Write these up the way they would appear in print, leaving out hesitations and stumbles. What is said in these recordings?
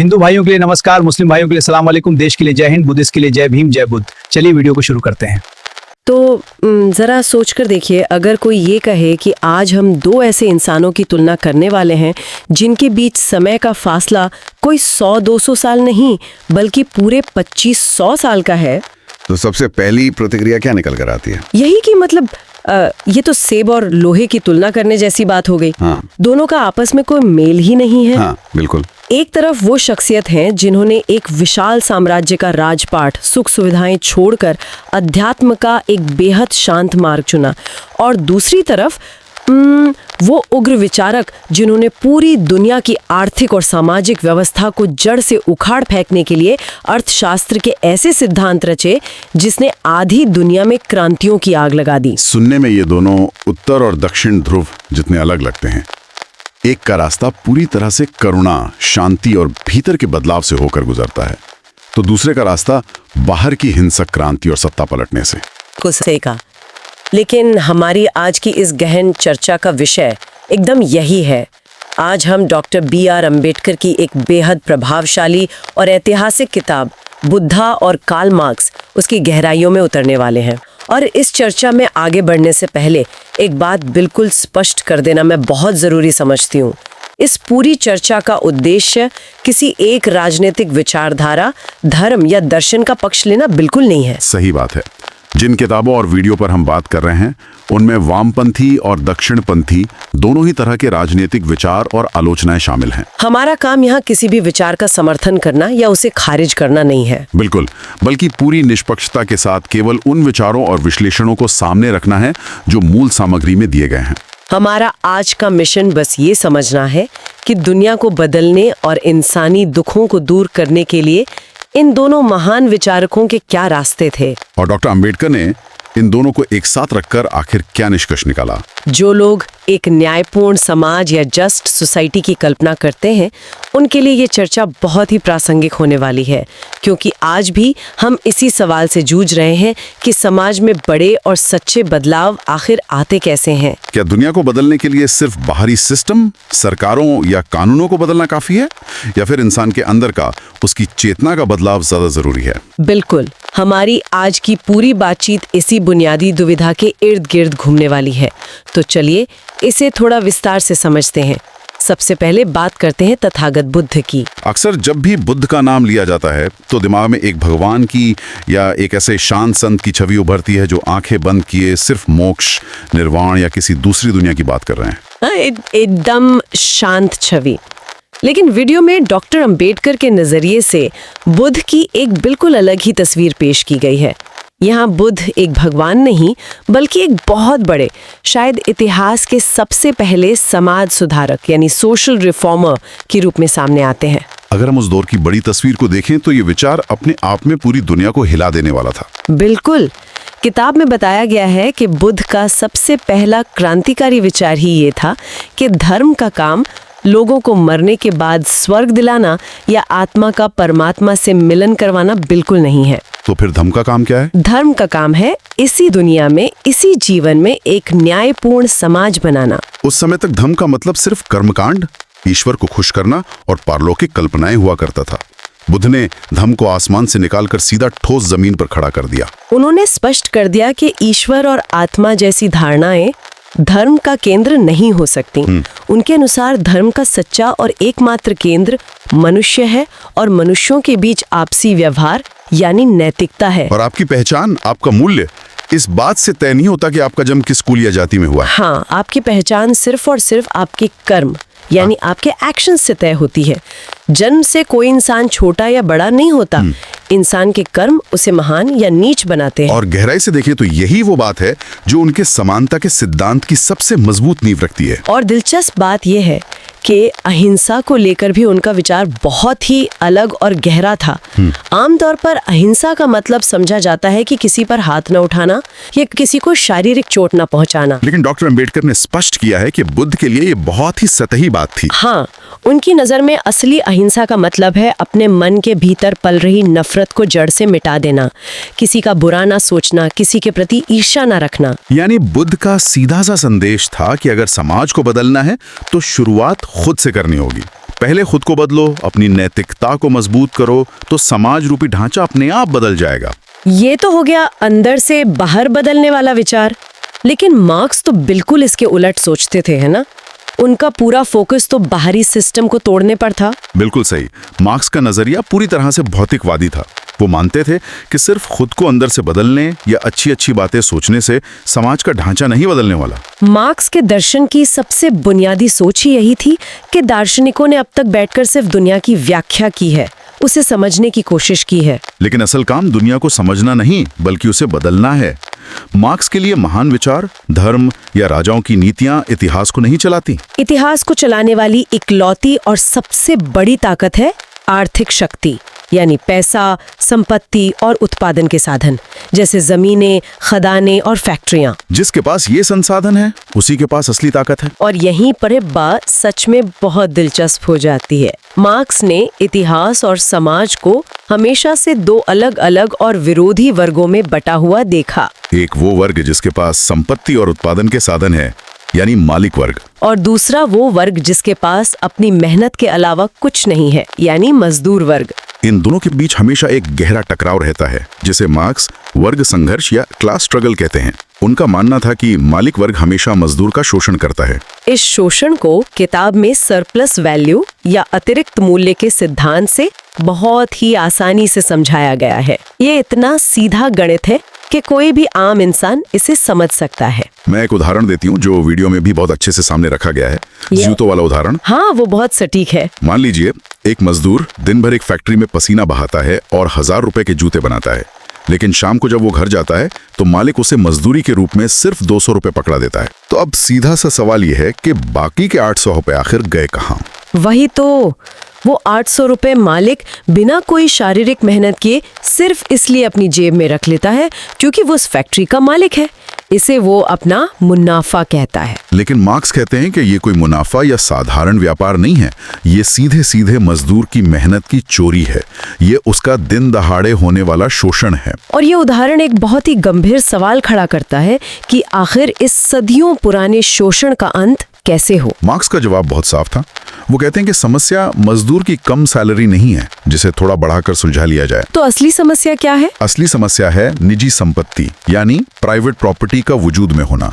हिंदू भाइयों के लिए नमस्कार, मुस्लिम भाइयों के लिए सलाम वालेकुम, देश के लिए जय हिंद, बुद्धिस्ट के लिए जय भीम जय बुद्ध। चलिए वीडियो को शुरू करते हैं। तो ज़रा सोच कर देखिए, अगर कोई ये कहे कि आज हम दो ऐसे इंसानों की तुलना करने वाले हैं जिनके बीच समय का फासला कोई 100-200 साल नहीं बल्कि पूरे 2500 साल का है, तो सबसे पहली प्रतिक्रिया क्या निकल कर आती है? यही कि मतलब ये तो सेब और लोहे की तुलना करने जैसी बात हो गई। हाँ। दोनों का आपस में कोई मेल ही नहीं है। हाँ, बिल्कुल। एक तरफ वो शख्सियत हैं जिन्होंने एक विशाल साम्राज्य का राजपाट, सुख सुविधाएं छोड़कर अध्यात्म का एक बेहद शांत मार्ग चुना, और दूसरी तरफ वो उग्र विचारक जिन्होंने पूरी दुनिया की आर्थिक और सामाजिक व्यवस्था को जड़ से उखाड़ फेंकने के लिए अर्थशास्त्र के ऐसे सिद्धांत रचे जिसने आधी दुनिया में क्रांतियों की आग लगा दी। सुनने में ये दोनों उत्तर और दक्षिण ध्रुव जितने अलग लगते हैं। एक का रास्ता पूरी तरह से करुणा, शांति और भीतर के बदलाव से होकर गुजरता है, तो दूसरे का रास्ता बाहर की हिंसक क्रांति और सत्ता पलटने से। कुछ सही कहा, लेकिन हमारी आज की इस गहन चर्चा का विषय एकदम यही है। आज हम डॉक्टर B.R. अम्बेडकर की एक बेहद प्रभावशाली और ऐतिहासिक किताब बुद्धा और कार्ल मार्क्स, उसकी गहराइयों में उतरने वाले हैं। और इस चर्चा में आगे बढ़ने से पहले एक बात बिल्कुल स्पष्ट कर देना मैं बहुत ज़रूरी समझती हूँ। इस पूरी चर्चा का उद्देश्य किसी एक राजनीतिक विचारधारा, धर्म या दर्शन का पक्ष लेना बिल्कुल नहीं है। सही बात है। जिन किताबों और वीडियो पर हम बात कर रहे हैं उनमें वामपंथी और दक्षिणपंथी दोनों ही तरह के राजनीतिक विचार और आलोचनाएं शामिल हैं। हमारा काम यहाँ किसी भी विचार का समर्थन करना या उसे खारिज करना नहीं है। बिल्कुल, बल्कि पूरी निष्पक्षता के साथ केवल उन विचारों और विश्लेषणों को सामने रखना है जो मूल सामग्री में दिए गए हैं। हमारा आज का मिशन बस ये समझना है कि दुनिया को बदलने और इंसानी दुखों को दूर करने के लिए इन दोनों महान विचारकों के क्या रास्ते थे, और डॉक्टर अंबेडकर ने इन दोनों को एक साथ रखकर आखिर क्या निष्कर्ष निकाला। जो लोग एक न्यायपूर्ण समाज या जस्ट सोसाइटी की कल्पना करते हैं उनके लिए ये चर्चा बहुत ही प्रासंगिक होने वाली है, क्योंकि आज भी हम इसी सवाल से जूझ रहे हैं कि समाज में बड़े और सच्चे बदलाव आखिर आते कैसे हैं। क्या दुनिया को बदलने के लिए सिर्फ बाहरी सिस्टम, सरकारों या कानूनों को बदलना काफी है, या फिर इंसान के अंदर का, उसकी चेतना का बदलाव ज्यादा जरूरी है? बिल्कुल, हमारी आज की पूरी बातचीत इसी बुनियादी दुविधा के इर्द गिर्द घूमने वाली है। तो चलिए इसे थोड़ा विस्तार से समझते हैं। सबसे पहले बात करते हैं तथागत बुद्ध की। अक्सर जब भी बुद्ध का नाम लिया जाता है तो दिमाग में एक भगवान की या एक ऐसे शांत संत की छवि उभरती है जो आंखें बंद किए सिर्फ मोक्ष, निर्वाण या किसी दूसरी दुनिया की बात कर रहे हैं। एकदम शांत छवि। लेकिन वीडियो में डॉक्टर अंबेडकर के नजरिए से बुद्ध की एक बिल्कुल अलग ही तस्वीर पेश की गई है। यहाँ बुद्ध एक भगवान नहीं बल्कि एक बहुत बड़े, शायद इतिहास के सबसे पहले समाज सुधारक यानी सोशल रिफॉर्मर के रूप में सामने आते हैं। अगर हम उस दौर की बड़ी तस्वीर को देखें तो ये विचार अपने आप में पूरी दुनिया को हिला देने वाला था। बिल्कुल, किताब में बताया गया है कि बुद्ध का सबसे पहला क्रांतिकारी विचार ही ये था कि धर्म का काम लोगों को मरने के बाद स्वर्ग दिलाना या आत्मा का परमात्मा से मिलन करवाना बिल्कुल नहीं है। तो फिर धर्म का काम क्या है? धर्म का काम है इसी दुनिया में, इसी जीवन में एक न्यायपूर्ण समाज बनाना। उस समय तक धर्म का मतलब सिर्फ कर्मकांड, ईश्वर को खुश करना और पारलौकिक कल्पनाएं हुआ करता था। बुद्ध ने धर्म को आसमान से निकालकर सीधा ठोस जमीन पर खड़ा कर दिया। उन्होंने स्पष्ट कर दिया कि ईश्वर और आत्मा जैसी धारणाएं धर्म का केंद्र नहीं हो सकती। उनके अनुसार धर्म का सच्चा और एकमात्र केंद्र मनुष्य है और मनुष्यों के बीच आपसी व्यवहार यानी नैतिकता है। और आपकी पहचान, आपका मूल्य इस बात से तय नहीं होता कि आपका जन्म किस कुल या जाति में हुआ है। हाँ, आपकी पहचान सिर्फ और सिर्फ आपके कर्म यानी आपके एक्शन से तय होती है। जन्म से कोई इंसान छोटा या बड़ा नहीं होता। इंसान के कर्म उसे महान या नीच बनाते हैं। और गहराई से देखें तो यही वो बात है जो उनके समानता के सिद्धांत की सबसे मजबूत नींव रखती है। और दिलचस्प बात यह है कि अहिंसा को लेकर भी उनका विचार बहुत ही अलग और गहरा था। आमतौर पर अहिंसा का मतलब समझा जाता है कि किसी पर हाथ न उठाना या किसी को शारीरिक चोट न पहुंचाना। लेकिन डॉक्टर अंबेडकर ने स्पष्ट किया है कि बुद्ध के लिए ये बहुत ही सतही बात थी। हाँ, उनकी नज़र में असली अहिंसा का मतलब है अपने मन के भीतर पल रही नफरत को जड़ से मिटा देना, किसी का बुरा ना सोचना, किसी के प्रति ईर्ष्या ना रखना। यानी बुद्ध का सीधा सा संदेश था कि अगर समाज को बदलना है तो शुरुआत खुद से करनी होगी। पहले खुद को बदलो, अपनी नैतिकता को मजबूत करो, तो समाज रूपी ढांचा अपने आप बदल जाएगा। ये तो हो गया अंदर से बाहर बदलने वाला विचार। लेकिन मार्क्स तो बिल्कुल इसके उलट सोचते थे, है ना? उनका पूरा फोकस तो बाहरी सिस्टम को तोड़ने पर था। बिल्कुल सही। मार्क्स का नजरिया पूरी तरह से भौतिकवादी था। वो मानते थे कि सिर्फ खुद को अंदर से बदलने या अच्छी अच्छी बातें सोचने से समाज का ढांचा नहीं बदलने वाला। मार्क्स के दर्शन की सबसे बुनियादी सोच ही यही थी कि दार्शनिकों ने अब तक बैठकर सिर्फ दुनिया की व्याख्या की है, उसे समझने की कोशिश की है। लेकिन असल काम दुनिया को समझना नहीं, बल्कि उसे बदलना है। मार्क्स के लिए महान विचार, धर्म या राजाओं की नीतियां इतिहास को नहीं चलाती। इतिहास को चलाने वाली इकलौती और सबसे बड़ी ताकत है आर्थिक शक्ति, यानी पैसा, संपत्ति और उत्पादन के साधन, जैसे जमीनें, खदानें और फैक्ट्रियां। जिसके पास ये संसाधन है, उसी के पास असली ताकत है। और यहीं पर बात सच में बहुत दिलचस्प हो जाती है। मार्क्स ने इतिहास और समाज को हमेशा से दो अलग अलग और विरोधी वर्गों में बटा हुआ देखा। एक वो वर्ग जिसके पास संपत्ति और उत्पादन के साधन है, यानी मालिक वर्ग, और दूसरा वो वर्ग जिसके पास अपनी मेहनत के अलावा कुछ नहीं है, यानी मजदूर वर्ग। इन दोनों के बीच हमेशा एक गहरा टकराव रहता है, जिसे मार्क्स वर्ग संघर्ष या क्लास स्ट्रगल कहते हैं। उनका मानना था कि मालिक वर्ग हमेशा मजदूर का शोषण करता है। इस शोषण को किताब में सरप्लस वैल्यू या अतिरिक्त मूल्य के सिद्धांत से बहुत ही आसानी से समझाया गया है। ये इतना सीधा गणित है कि कोई भी आम इंसान इसे समझ सकता है। मैं एक उदाहरण देती हूँ जो वीडियो में भी बहुत अच्छे से सामने रखा गया है। जूतों वाला उदाहरण। हाँ, वो बहुत सटीक है। मान लीजिए एक मजदूर दिन भर एक फैक्ट्री में पसीना बहाता है और 1000 रुपए के जूते बनाता है, लेकिन शाम को जब वो घर जाता है तो मालिक उसे मजदूरी के रूप में सिर्फ 200 रुपए पकड़ा देता है। तो अब सीधा सा सवाल ये है कि बाकी के 800 रुपए आखिर गए कहाँ? वही तो, वो 800 रुपए मालिक बिना कोई शारीरिक मेहनत किए सिर्फ इसलिए अपनी जेब में रख लेता है क्योंकि वो उस फैक्ट्री का मालिक है। इसे वो अपना मुनाफा कहता है। लेकिन मार्क्स कहते हैं कि ये कोई मुनाफा या साधारण व्यापार नहीं है, ये सीधे सीधे मजदूर की मेहनत की चोरी है। ये उसका दिन दहाड़े होने वाला शोषण है। और ये उदाहरण एक बहुत ही गंभीर सवाल खड़ा करता है कि आखिर इस सदियों पुराने शोषण का अंत कैसे हो। मार्क्स का जवाब बहुत साफ था। वो कहते हैं कि समस्या मजदूर की कम सैलरी नहीं है जिसे थोड़ा बढ़ाकर सुलझा लिया जाए। तो असली समस्या क्या है? असली समस्या है निजी संपत्ति, यानी प्राइवेट प्रॉपर्टी का वजूद में होना।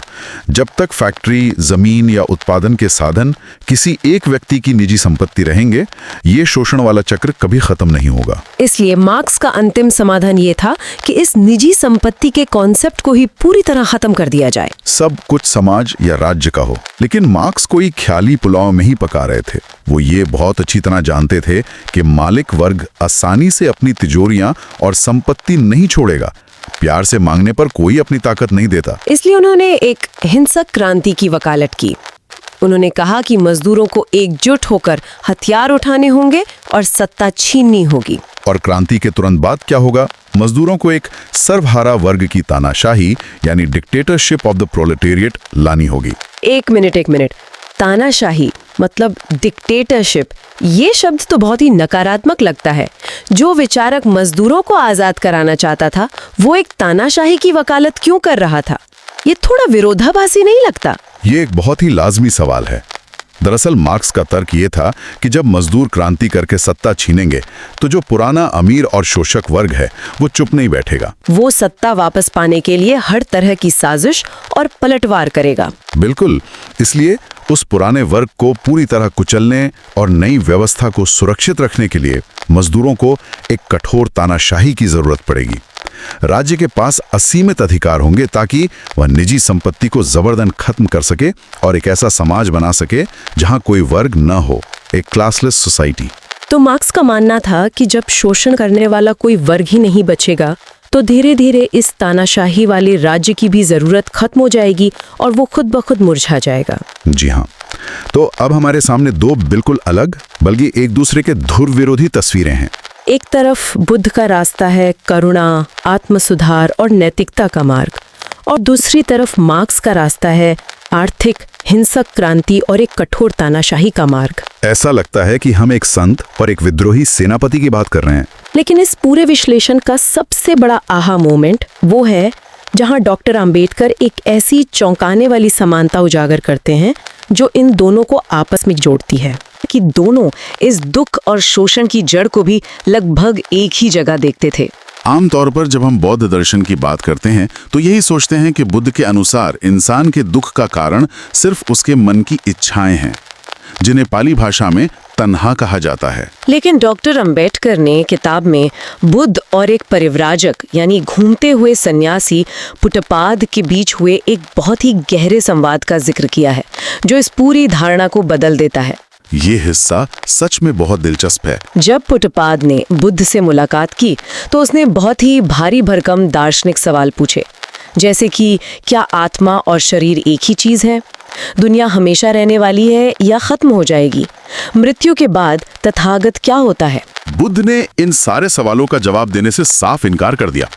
जब तक फैक्ट्री, जमीन या उत्पादन के साधन किसी एक व्यक्ति की निजी संपत्ति रहेंगे, ये शोषण वाला चक्र कभी खत्म नहीं होगा। इसलिए मार्क्स का अंतिम समाधान ये था कि इस निजी संपत्ति के कॉन्सेप्ट को ही पूरी तरह खत्म कर दिया जाए। सब कुछ समाज या राज्य का हो। लेकिन मार्क्स कोई ख्याली पुलाव में ही पका रहे थे। वो ये बहुत अच्छी तरह जानते थे कि मालिक वर्ग आसानी से अपनी तिजोरियां और संपत्ति नहीं छोड़ेगा। प्यार से मांगने पर कोई अपनी ताकत नहीं देता। इसलिए उन्होंने एक हिंसक क्रांति की वकालत की। उन्होंने कहा कि मजदूरों को एकजुट होकर हथियार उठाने होंगे और सत्ता छीननी होगी। और क्रांति के तुरंत बाद क्या होगा? मजदूरों को एक सर्वहारा वर्ग की तानाशाही, यानी डिक्टेटरशिप ऑफ द प्रोलेटेरिएट लानी होगी। एक मिनट। तानाशाही मतलब डिक्टेटरशिप, ये शब्द तो बहुत ही नकारात्मक लगता है। जो विचारक मजदूरों को आजाद कराना चाहता था, वो एक तानाशाही की वकालत क्यों कर रहा था? ये थोड़ा विरोधाभासी नहीं लगता? ये एक बहुत ही लाजमी सवाल है। दरअसल मार्क्स का तर्क ये था कि जब मजदूर क्रांति करके सत्ता छीनेंगे तो जो पुराना अमीर और शोषक वर्ग है वो चुप नहीं बैठेगा। वो सत्ता वापस पाने के लिए हर तरह की साजिश और पलटवार करेगा। बिल्कुल। इसलिए उस पुराने वर्ग को पूरी तरह कुचलने और नई व्यवस्था को सुरक्षित रखने के लिए मजदूरों को एक कठोर तानाशाही की जरूरत पड़ेगी। राज्य के पास असीमित अधिकार होंगे ताकि वह निजी संपत्ति को जबरदन खत्म कर सके और एक ऐसा समाज बना सके जहां कोई वर्ग न हो, एक क्लासलेस सोसाइटी। तो मार्क्स का मानना था कि जब शोषण करने वाला कोई वर्ग ही नहीं बचेगा तो धीरे धीरे इस तानाशाही वाले राज्य की भी जरूरत खत्म हो जाएगी और वो खुद ब खुद मुरझा जाएगा। जी हाँ। तो अब हमारे सामने दो बिल्कुल अलग बल्कि एक दूसरे के धुर विरोधी तस्वीरें हैं। एक तरफ बुद्ध का रास्ता है करुणा, आत्म सुधार और नैतिकता का मार्ग, और दूसरी तरफ मार्क्स का रास्ता है आर्थिक, हिंसक क्रांति और एक कठोर तानाशाही का मार्ग। ऐसा लगता है कि हम एक संत और एक विद्रोही सेनापति की बात कर रहे हैं। लेकिन इस पूरे विश्लेषण का सबसे बड़ा आहा मोमेंट वो है जहां डॉक्टर अंबेडकर एक ऐसी चौंकाने वाली समानता उजागर करते हैं जो इन दोनों को आपस में जोड़ती है। कि दोनों इस दुख और शोषण की जड़ को भी लगभग एक ही जगह देखते थे। आमतौर पर जब हम बौद्ध दर्शन की बात करते हैं तो यही सोचते हैं कि बुद्ध के अनुसार इंसान के दुख का कारण सिर्फ उसके मन की इच्छाएं हैं, जिन्हें पाली भाषा में तन्हा कहा जाता है। लेकिन डॉक्टर अंबेडकर ने किताब में बुद्ध और एक परिव्राजक यानी घूमते हुए सन्यासी पुटपाद के बीच हुए एक बहुत ही गहरे संवाद का जिक्र किया है, जो इस पूरी धारणा को बदल देता है। ये हिस्सा सच में बहुत दिलचस्प है। जब पुटपाद ने बुद्ध से मुलाकात की तो उसने बहुत ही भारी भरकम दार्शनिक सवाल पूछे, जैसे कि क्या आत्मा और शरीर एक ही चीज है? दुनिया हमेशा रहने वाली है या खत्म हो जाएगी? मृत्यु के बाद तथागत क्या होता है? बुद्ध ने इन सारे सवालों का जवाब देने से साफ इनकार कर दिया।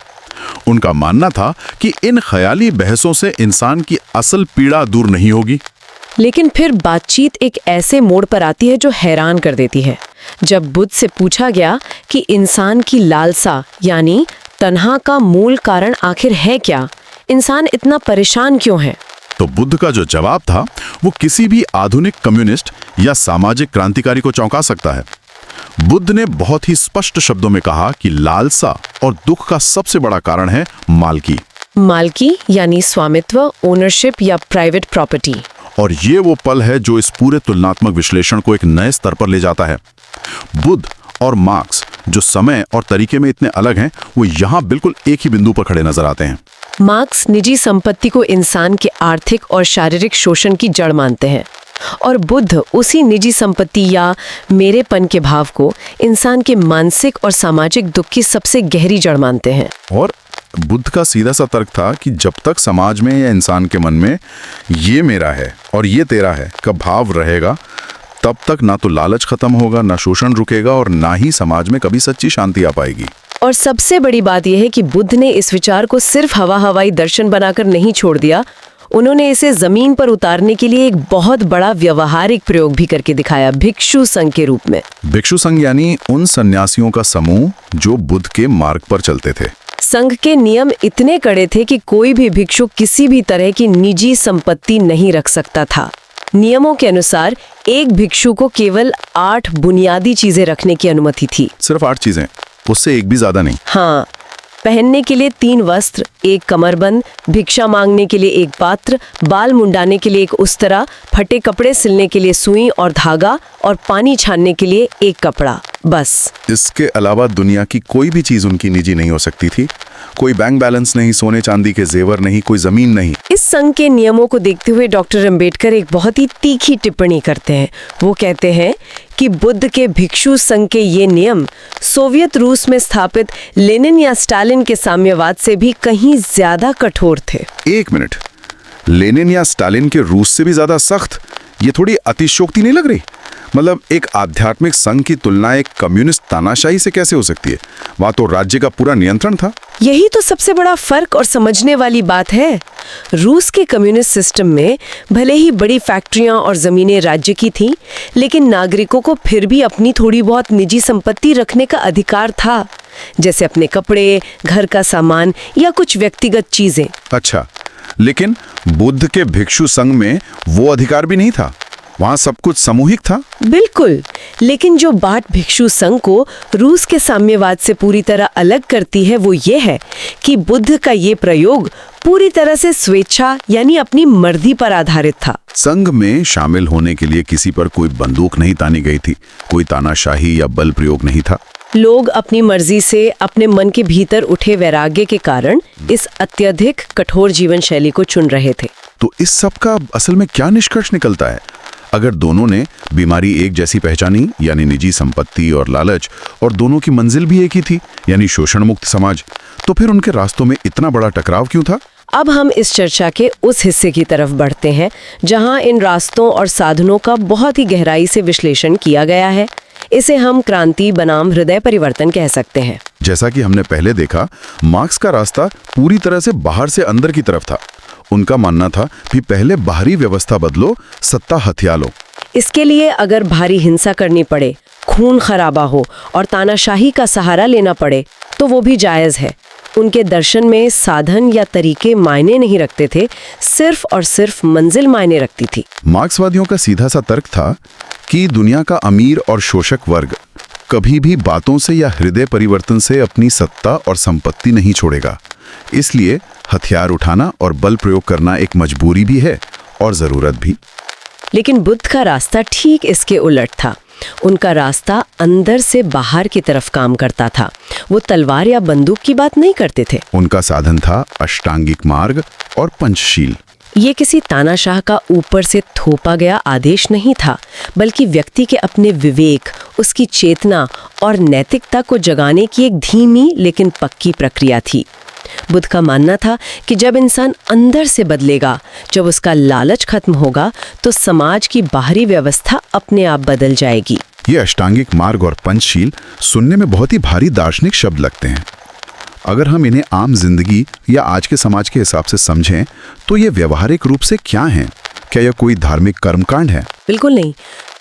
उनका मानना था कि इन ख्याली बहसों से इंसान की असल पीड़ा दूर नहीं होगी। लेकिन फिर बातचीत एक ऐसे मोड़ पर आती है जो हैरान कर देती है। जब बुद्ध से पूछा गया कि इंसान की लालसा यानी तन्हा का मूल कारण आखिर है क्या, इंसान इतना परेशान क्यों है, तो बुद्ध का जो जवाब था वो किसी भी आधुनिक कम्युनिस्ट या सामाजिक क्रांतिकारी को चौंका सकता है। बुद्ध ने बहुत ही स्पष्ट शब्दों में कहा कि लालसा और दुख का सबसे बड़ा कारण है मालकी। मालकी यानी स्वामित्व, ओनरशिप या प्राइवेट प्रॉपर्टी। और ये वो पल है जो इस पूरे तुलनात्मक विश्लेषण को एक नए स्तर पर ले जाता है। बुद्ध और मार्क्स जो समय और तरीके में इतने अलग हैं, वो यहाँ बिल्कुल एक ही बिंदु पर खड़े नजर आते हैं। मार्क्स निजी संपत्ति को इंसान के आर्थिक और शारीरिक शोषण की जड़ मानते हैं और बुद्ध उसी निजी संपत्ति या मेरेपन के भाव को इंसान के मानसिक और सामाजिक दुख की सबसे गहरी जड़ मानते हैं। और बुद्ध का सीधा सा तर्क था कि जब तक समाज में या इंसान के मन में ये मेरा है और ये तेरा है का भाव रहेगा, तब तक ना तो लालच खत्म होगा, ना शोषण रुकेगा और ना ही समाज में कभी सच्ची शांति आ पाएगी। और सबसे बड़ी बात यह है कि बुद्ध ने इस विचार को सिर्फ हवाई दर्शन बनाकर नहीं छोड़ दिया, उन्होंने इसे जमीन पर उतारने के लिए एक बहुत बड़ा व्यवहारिक प्रयोग भी करके दिखाया, भिक्षु संघ के रूप में। भिक्षु संघ यानी उन सन्यासियों का समूह जो बुद्ध के मार्ग पर चलते थे। संघ के नियम इतने कड़े थे कि कोई भी भिक्षु किसी भी तरह की निजी संपत्ति नहीं रख सकता था। नियमों के अनुसार एक भिक्षु को केवल 8 बुनियादी चीजें रखने की अनुमति थी। सिर्फ 8 चीजें, उससे एक भी ज्यादा नहीं। हाँ, पहनने के लिए 3 वस्त्र, 1 कमरबंद, भिक्षा मांगने के लिए 1 पात्र, बाल मुंडाने के लिए 1 उस्तरा, फटे कपड़े सिलने के लिए सुई और धागा और पानी छानने के लिए 1 कपड़ा, बस। इसके अलावा दुनिया की कोई भी चीज उनकी निजी नहीं हो सकती थी। कोई बैंक बैलेंस नहीं, सोने चांदी के जेवर नहीं, कोई जमीन नहीं। इस संघ के नियमों को देखते हुए डॉक्टर अंबेडकर एक बहुत ही तीखी टिप्पणी करते हैं। वो कहते हैं कि बुद्ध के भिक्षु संघ के ये नियम सोवियत रूस में स्थापित लेनिन या स्टालिन के साम्यवाद से भी कहीं ज्यादा कठोर थे। एक मिनट, लेनिन या स्टालिन के रूस से भी ज्यादा सख्त? ये थोड़ी अतिशयोक्ति नहीं लग रही? मतलब एक आध्यात्मिक संघ की तुलना एक कम्युनिस्ट तानाशाही से कैसे हो सकती है? वहां तो राज्य का पूरा नियंत्रण था। यही तो सबसे बड़ा फर्क और समझने वाली बात है। रूस के कम्युनिस्ट सिस्टम में भले ही बड़ी फैक्ट्रियां और जमीनें राज्य की थीं, लेकिन नागरिकों को फिर भी अपनी थोड़ी बहुत निजी संपत्ति रखने का अधिकार था, जैसे अपने कपड़े, घर का सामान या कुछ व्यक्तिगत चीजें। अच्छा, लेकिन बुद्ध के भिक्षु संघ में वो अधिकार भी नहीं था, वहां सब कुछ सामूहिक था। बिल्कुल, लेकिन जो बात भिक्षु संघ को रूस के साम्यवाद से पूरी तरह अलग करती है वो ये है कि बुद्ध का ये प्रयोग पूरी तरह से स्वेच्छा यानी अपनी मर्जी पर आधारित था। संघ में शामिल होने के लिए किसी पर कोई बंदूक नहीं तानी गई थी, कोई तानाशाही या बल प्रयोग नहीं था। लोग अपनी मर्जी से अपने मन के भीतर उठे वैराग्य के कारण इस अत्यधिक कठोर जीवन शैली को चुन रहे थे। तो इस सब का असल में क्या निष्कर्ष निकलता है? अगर दोनों ने बीमारी एक जैसी पहचानी यानी निजी संपत्ति और लालच, और दोनों की मंजिल भी एक ही थी यानी शोषण मुक्त समाज, तो फिर उनके रास्तों में इतना बड़ा टकराव क्यों था? अब हम इस चर्चा के उस हिस्से की तरफ बढ़ते हैं जहां इन रास्तों और साधनों का बहुत ही गहराई से विश्लेषण किया गया है। इसे हम क्रांति बनाम हृदय परिवर्तन कह सकते हैं। जैसा कि हमने पहले देखा, मार्क्स का रास्ता पूरी तरह से बाहर से अंदर की तरफ था। उनका मानना था कि पहले बाहरी व्यवस्था बदलो, सत्ता हथिया लो। इसके लिए अगर भारी हिंसा करनी पड़े, खून खराबा हो और तानाशाही का सहारा लेना पड़े तो वो भी जायज है। उनके दर्शन में साधन या तरीके मायने नहीं रखते थे, सिर्फ और सिर्फ मंजिल मायने रखती थी। मार्क्सवादियों का सीधा सा तर्क था कि दुनिया का अमीर और शोषक वर्ग कभी भी बातों से या हृदय परिवर्तन से अपनी सत्ता और संपत्ति नहीं छोड़ेगा। इसलिए हथियार उठाना और बल प्रयोग करना एक मजबूरी भी है और जरूरत भी। लेकिन बुद्ध का रास्ता ठीक इसके उलट था। उनका रास्ता अंदर से बाहर की तरफ काम करता था। वो तलवार या बंदूक की बात नहीं करते थे। उनका साधन था अष्टांगिक मार्ग और पंचशील। ये किसी तानाशाह का ऊपर से थोपा गया आदेश नहीं था, बल्कि व्यक्ति के अपने विवेक, उसकी चेतना और नैतिकता को जगाने की एक धीमी लेकिन पक्की प्रक्रिया थी। बुद्ध का मानना था कि जब इंसान अंदर से बदलेगा, जब उसका लालच खत्म होगा, तो समाज की बाहरी व्यवस्था अपने आप बदल जाएगी। ये अष्टांगिक मार्ग और पंचशील सुनने में बहुत ही भारी दार्शनिक शब्द लगते हैं। अगर हम इन्हें आम जिंदगी या आज के समाज के हिसाब से समझें तो ये व्यवहारिक रूप से क्या हैं? क्या यह कोई धार्मिक कर्मकांड है? बिल्कुल नहीं।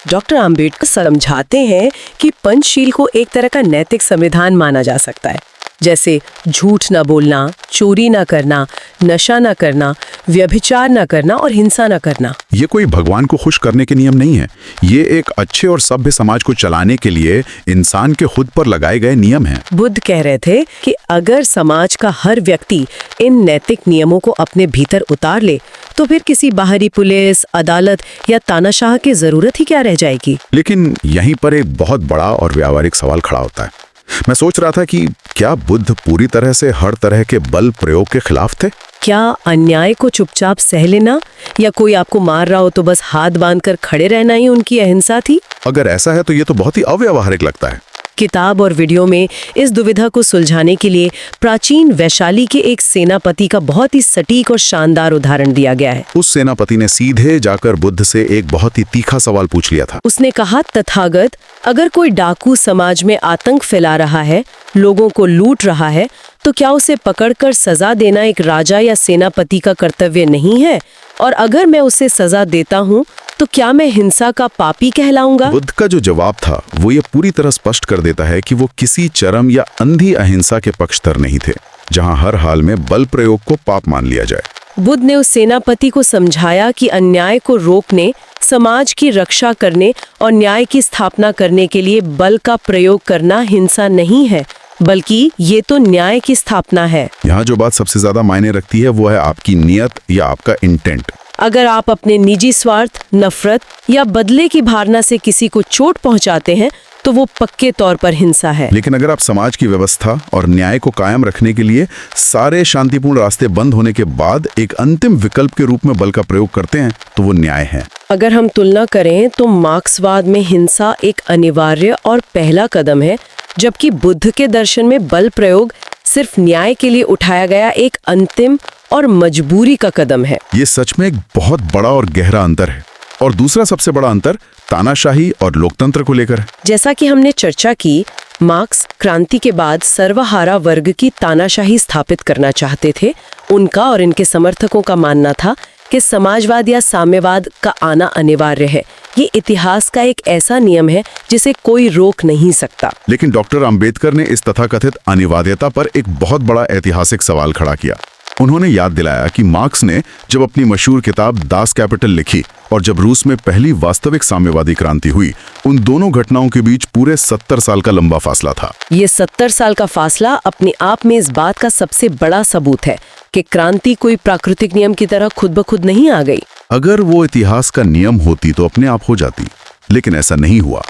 डॉक्टर आम्बेडकर समझाते हैं कि पंचशील को एक तरह का नैतिक संविधान माना जा सकता है, जैसे झूठ न बोलना, चोरी न करना, नशा न करना, व्यभिचार न करना और हिंसा न करना। ये कोई भगवान को खुश करने के नियम नहीं है। ये एक अच्छे और सभ्य समाज को चलाने के लिए इंसान के खुद पर लगाए गए नियम हैं। बुद्ध कह रहे थे कि अगर समाज का हर व्यक्ति इन नैतिक नियमों को अपने भीतर उतार ले, तो फिर किसी बाहरी पुलिस, अदालत या तानाशाह की जरूरत ही क्या रह जाएगी। लेकिन यहीं पर एक बहुत बड़ा और व्यावहारिक सवाल खड़ा होता है। मैं सोच रहा था कि क्या बुद्ध पूरी तरह से हर तरह के बल प्रयोग के खिलाफ थे? क्या अन्याय को चुपचाप सह लेना या कोई आपको मार रहा हो तो बस हाथ बांधकर खड़े रहना ही उनकी अहिंसा थी? अगर ऐसा है तो ये तो बहुत ही अव्यावहारिक लगता है। किताब और वीडियो में इस दुविधा को सुलझाने के लिए प्राचीन वैशाली के एक सेनापति का बहुत ही सटीक और शानदार उदाहरण दिया गया है। उस सेनापति ने सीधे जाकर बुद्ध से एक बहुत ही तीखा सवाल पूछ लिया था। उसने कहा, तथागत, अगर कोई डाकू समाज में आतंक फैला रहा है, लोगों को लूट रहा है, तो क्या उसे पकड़कर सजा देना एक राजा या सेनापति का कर्तव्य नहीं है? और अगर मैं उसे सजा देता हूँ तो क्या मैं हिंसा का पापी कहलाऊंगा? बुद्ध का जो जवाब था वो ये पूरी तरह स्पष्ट कर देता है कि वो किसी चरम या अंधी अहिंसा के पक्षधर नहीं थे, जहां हर हाल में बल प्रयोग को पाप मान लिया जाए। बुद्ध ने उस सेनापति को समझाया कि अन्याय को रोकने, समाज की रक्षा करने और न्याय की स्थापना करने के लिए बल का प्रयोग करना हिंसा नहीं है, बल्कि ये तो न्याय की स्थापना है। यहाँ जो बात सबसे ज्यादा मायने रखती है वो है आपकी नियत या आपका इंटेंट। अगर आप अपने निजी स्वार्थ, नफरत या बदले की भावना से किसी को चोट पहुंचाते हैं तो वो पक्के तौर पर हिंसा है। लेकिन अगर आप समाज की व्यवस्था और न्याय को कायम रखने के लिए सारे शांतिपूर्ण रास्ते बंद होने के बाद एक अंतिम विकल्प के रूप में बल का प्रयोग करते हैं तो वो न्याय है। अगर हम तुलना करें तो मार्क्सवाद में हिंसा एक अनिवार्य और पहला कदम है, जबकि बुद्ध के दर्शन में बल प्रयोग सिर्फ न्याय के लिए उठाया गया एक अंतिम और मजबूरी का कदम है। ये सच में एक बहुत बड़ा और गहरा अंतर है। और दूसरा सबसे बड़ा अंतर तानाशाही और लोकतंत्र को लेकर है। जैसा कि हमने चर्चा की, मार्क्स क्रांति के बाद सर्वहारा वर्ग की तानाशाही स्थापित करना चाहते थे। उनका और इनके समर्थकों का मानना था कि समाजवाद या साम्यवाद का आना अनिवार्य है। ये इतिहास का एक ऐसा नियम है जिसे कोई रोक नहीं सकता। लेकिन डॉक्टर अंबेडकर ने इस तथाकथित अनिवार्यता पर एक बहुत बड़ा ऐतिहासिक सवाल खड़ा किया। उन्होंने याद दिलाया कि मार्क्स ने जब अपनी मशहूर किताब दास कैपिटल लिखी और जब रूस में पहली वास्तविक साम्यवादी क्रांति हुई, उन दोनों घटनाओं के बीच पूरे 70 साल का लंबा फासला था। ये 70 साल का फासला अपने आप में इस बात का सबसे बड़ा सबूत है कि क्रांति कोई प्राकृतिक नियम की तरह खुद ब खुद नहीं आ गई। अगर वो इतिहास का नियम होती तो अपने आप हो जाती, लेकिन ऐसा नहीं हुआ।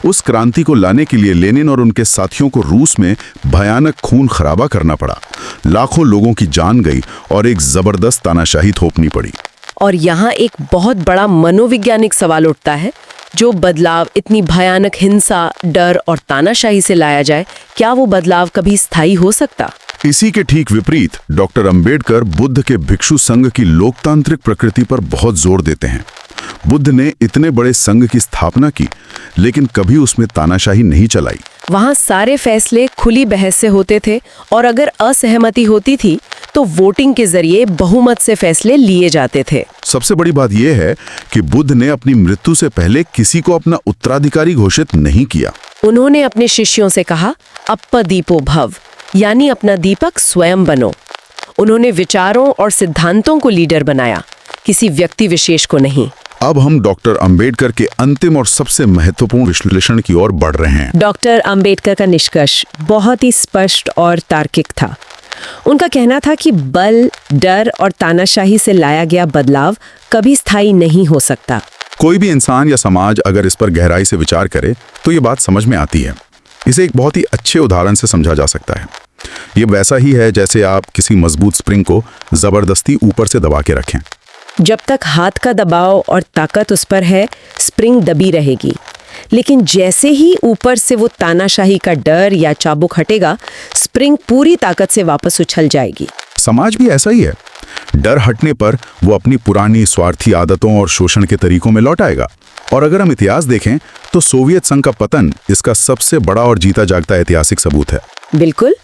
उस क्रांति को लाने के लिए लेनिन और उनके साथियों को रूस में भयानक खून खराबा करना पड़ा। लाखों लोगों की जान गई और एक जबरदस्त तानाशाही थोपनी पड़ी। और यहाँ एक बहुत बड़ा मनोवैज्ञानिक सवाल उठता है, जो बदलाव इतनी भयानक हिंसा, डर और तानाशाही से लाया जाए, क्या वो बदलाव कभी स्थायी हो सकता? इसी के ठीक विपरीत डॉक्टर अंबेडकर बुद्ध के भिक्षु संघ की लोकतांत्रिक प्रकृति पर बहुत जोर देते हैं। बुद्ध ने इतने बड़े संघ की स्थापना की, लेकिन कभी उसमें तानाशाही नहीं चलाई। वहाँ सारे फैसले खुली बहस से होते थे और अगर असहमति होती थी तो वोटिंग के जरिए बहुमत से फैसले लिए जाते थे। सबसे बड़ी बात यह है कि बुद्ध ने अपनी मृत्यु से पहले किसी को अपना उत्तराधिकारी घोषित नहीं किया। उन्होंने अपने शिष्यों से कहा, अप्प दीपो भव, यानी अपना दीपक स्वयं बनो। उन्होंने विचारों और सिद्धांतों को लीडर बनाया, किसी व्यक्ति विशेष को नहीं। अब हम डॉक्टर अंबेडकर के अंतिम और सबसे महत्वपूर्ण विश्लेषण की ओर बढ़ रहे हैं। डॉक्टर अंबेडकर का निष्कर्ष बहुत ही स्पष्ट और तार्किक था। उनका कहना था कि बल, डर और तानाशाही से लाया गया बदलाव कभी स्थायी नहीं हो सकता। कोई भी इंसान या समाज अगर इस पर गहराई से विचार करे तो ये बात समझ में आती है। इसे एक बहुत ही अच्छे उदाहरण से समझा जा सकता है। ये वैसा ही है जैसे आप किसी मजबूत स्प्रिंग को जबरदस्ती ऊपर से दबा के रखें। जब तक हाथ का दबाव और ताकत उस पर है, स्प्रिंग दबी रहेगी। लेकिन जैसे ही ऊपर से वो तानाशाही का डर या चाबुक हटेगा, स्प्रिंग पूरी ताकत से वापस उछल जाएगी। समाज भी ऐसा ही है। डर हटने पर वो अपनी पुरानी स्वार्थी आदतों और शोषण के तरीकों में लौट आएगा। और अगर हम इतिहास देखें तो सोवियत संघ का पतन इसका सबसे बड़ा और जीता जागता ऐतिहासिक सबूत है। बिल्कुल।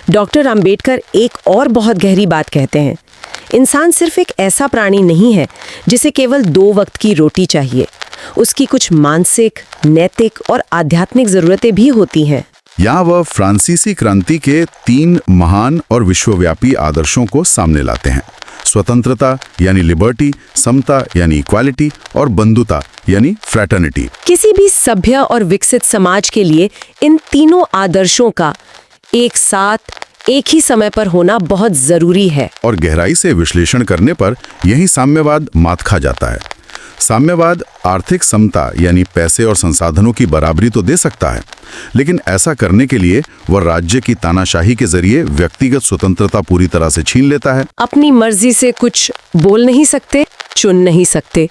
डॉक्टर अंबेडकर एक और बहुत गहरी बात कहते हैं। इंसान सिर्फ एक ऐसा प्राणी नहीं है जिसे केवल 2 वक्त की रोटी चाहिए। उसकी कुछ मानसिक, नैतिक और आध्यात्मिक जरूरतें भी होती हैं। यहाँ वह फ्रांसीसी क्रांति के 3 महान और विश्वव्यापी आदर्शों को सामने लाते हैं। स्वतंत्रता यानी लिबर्टी, समता यानी इक्वालिटी और बंधुता यानी फ्रैटर्निटी। किसी भी सभ्य और विकसित समाज के लिए इन तीनों आदर्शों का एक साथ एक ही समय पर होना बहुत जरूरी है। और गहराई से विश्लेषण करने पर यही साम्यवाद मात खा जाता है। साम्यवाद आर्थिक समता यानी पैसे और संसाधनों की बराबरी तो दे सकता है, लेकिन ऐसा करने के लिए वह राज्य की तानाशाही के जरिए व्यक्तिगत स्वतंत्रता पूरी तरह से छीन लेता है। अपनी मर्जी से कुछ बोल नहीं सकते, चुन नहीं सकते।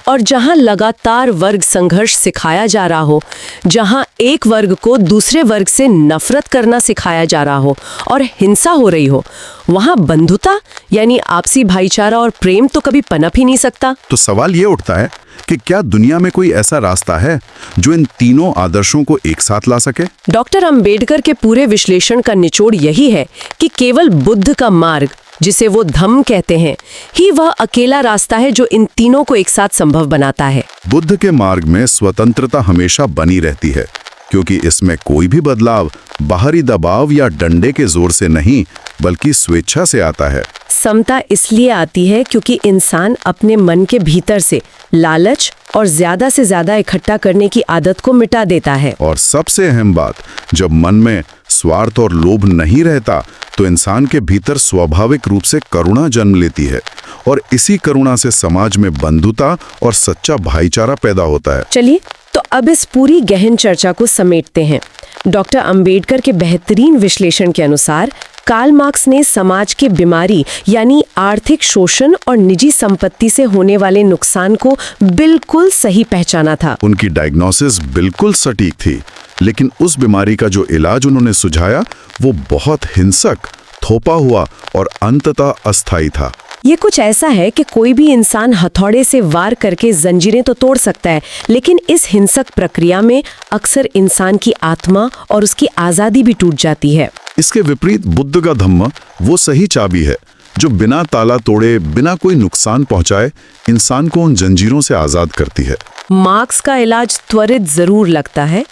और जहां लगातार वर्ग संघर्ष सिखाया जा रहा हो, जहां एक वर्ग को दूसरे वर्ग से नफरत करना सिखाया जा रहा हो और हिंसा हो रही हो, वहां बंधुता यानी आपसी भाईचारा और प्रेम तो कभी पनप ही नहीं सकता। तो सवाल ये उठता है कि क्या दुनिया में कोई ऐसा रास्ता है जो इन तीनों आदर्शों को एक साथ ला सके? डॉक्टर अंबेडकर के पूरे विश्लेषण का निचोड़ यही है कि केवल बुद्ध का मार्ग, जिसे वो धम्म कहते हैं, ही वह अकेला रास्ता है जो इन तीनों को एक साथ संभव बनाता है। बुद्ध के मार्ग में स्वतंत्रता हमेशा बनी रहती है, क्योंकि इसमें कोई भी बदलाव बाहरी दबाव या डंडे के जोर से नहीं बल्कि स्वेच्छा से आता है। समता इसलिए आती है क्योंकि इंसान अपने मन के भीतर से लालच और ज्यादा से ज्यादा इकट्ठा करने की आदत को मिटा देता है। और सबसे अहम बात, जब मन में स्वार्थ और लोभ नहीं रहता तो इंसान के भीतर स्वाभाविक रूप से करुणा जन्म लेती है, और इसी करुणा से समाज में बंधुता और सच्चा भाईचारा पैदा होता है। चलिए तो अब इस पूरी गहन चर्चा को समेटते हैं। डॉक्टर अंबेडकर के बेहतरीन विश्लेषण के अनुसार कार्ल मार्क्स ने समाज की बीमारी यानी आर्थिक शोषण और निजी संपत्ति से होने वाले नुकसान को बिल्कुल सही पहचाना था। उनकी डायग्नोसिस बिल्कुल सटीक थी, लेकिन उस बीमारी का जो इलाज उन्होंने सुझाया वो बहुत हिंसक, थोपा हुआ और अंततः अस्थायी था। ये कुछ ऐसा है कि कोई भी इंसान हथौड़े से वार करके जंजीरें तो तोड़ सकता है, लेकिन इस हिंसक प्रक्रिया में अक्सर इंसान की आत्मा और उसकी आज़ादी भी टूट जाती है। इसके विपरीत बुद्ध का धम्म वो सही चाबी है जो बिना ताला तोड़े, बिना कोई नुकसान पहुंचाए इंसान को उन जंजीरों से आज़ाद करती है। मार्क्स का इलाज त्वरित जरूर लगता है,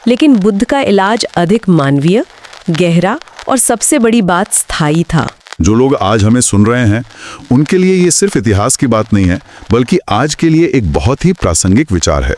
लेकिन बुद्ध का इलाज अधिक मानवीय, गहरा और सबसे बड़ी बात स्थायी था। जो लोग आज हमें सुन रहे हैं उनके लिए ये सिर्फ इतिहास की बात नहीं है, बल्कि आज के लिए एक बहुत ही प्रासंगिक विचार है।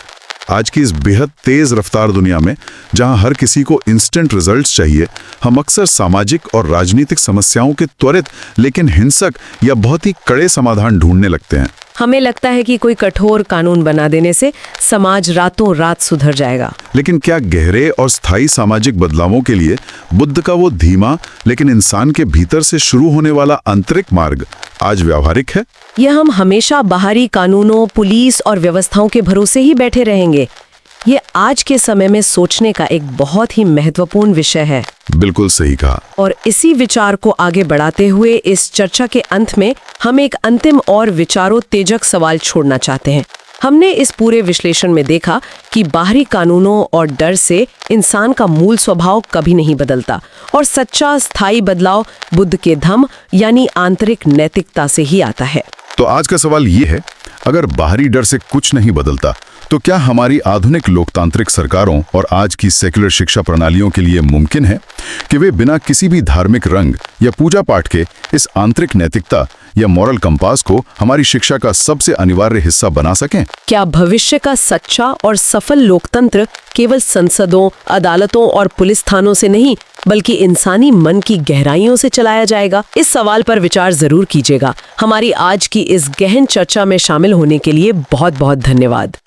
आज की इस बेहद तेज रफ्तार दुनिया में जहां हर किसी को इंस्टेंट रिजल्ट्स चाहिए, हम अक्सर सामाजिक और राजनीतिक समस्याओं के त्वरित लेकिन हिंसक या बहुत ही कड़े समाधान ढूंढने लगते हैं। हमें लगता है कि कोई कठोर कानून बना देने से समाज रातों रात सुधर जाएगा। लेकिन क्या गहरे और स्थायी सामाजिक बदलावों के लिए बुद्ध का वो धीमा लेकिन इंसान के भीतर से शुरू होने वाला आंतरिक मार्ग आज व्यावहारिक है? यह हम हमेशा बाहरी कानूनों, पुलिस और व्यवस्थाओं के भरोसे ही बैठे रहेंगे? ये आज के समय में सोचने का एक बहुत ही महत्वपूर्ण विषय है। बिल्कुल सही कहा। और इसी विचार को आगे बढ़ाते हुए इस चर्चा के अंत में हम एक अंतिम और विचारोत्तेजक सवाल छोड़ना चाहते हैं। हमने इस पूरे विश्लेषण में देखा कि बाहरी कानूनों और डर से इंसान का मूल स्वभाव कभी नहीं बदलता, और सच्चा स्थायी बदलाव बुद्ध के धम्म यानी आंतरिक नैतिकता से ही आता है। तो आज का सवाल ये है, अगर बाहरी डर से कुछ नहीं बदलता तो क्या हमारी आधुनिक लोकतांत्रिक सरकारों और आज की सेक्युलर शिक्षा प्रणालियों के लिए मुमकिन है कि वे बिना किसी भी धार्मिक रंग या पूजा पाठ के इस आंतरिक नैतिकता या मॉरल कंपास को हमारी शिक्षा का सबसे अनिवार्य हिस्सा बना सकें? क्या भविष्य का सच्चा और सफल लोकतंत्र केवल संसदों, अदालतों और पुलिस थानों से नहीं बल्कि इंसानी मन की गहराइयों से चलाया जाएगा? इस सवाल पर विचार जरूर कीजिएगा। हमारी आज की इस गहन चर्चा में शामिल होने के लिए बहुत बहुत धन्यवाद।